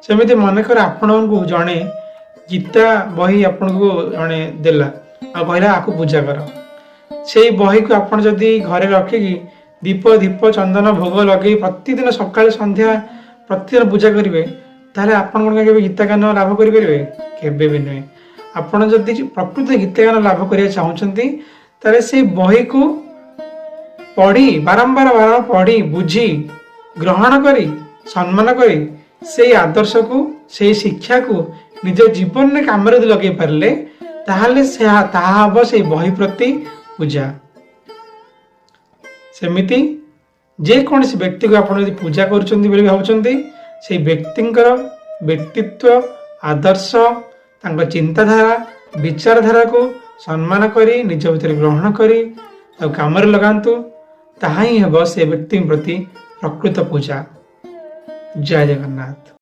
सेमती मनकर आपण को जड़े गीता बही आपण को जड़े देला आ कहला आपको पूजा कर से बही को आप जदि घरे रखिकी दीप दीप चंदन भोग लगे प्रतिदिन सकाल संध्या प्रतिदिन पूजा करेंगे ताहले आपण के गीता ज्ञान लाभ करेंगे केबे भी नुहे। आपण जदि प्रकृत गीता ज्ञान लाभ करने चाहते ताहले से बही को पढ़ी बारंबार बारंबार पढ़ी बुझी ग्रहण करी सम्मान करी से आदर्श को से शिक्षा को निज जीवन में काम लगे पारे ताहले हम से बही प्रति पूजा। सेमिति जे कौन व्यक्ति को आप पूजा कर भावुंट से व्यक्तिंकर व्यक्तित्व आदर्श चिंताधारा विचारधारा को सम्मान करी निज भीतर ग्रहण करी काम लगातु ताहा ही हे से व्यक्ति प्रति प्रकृत पूजा। जय जगन्नाथ।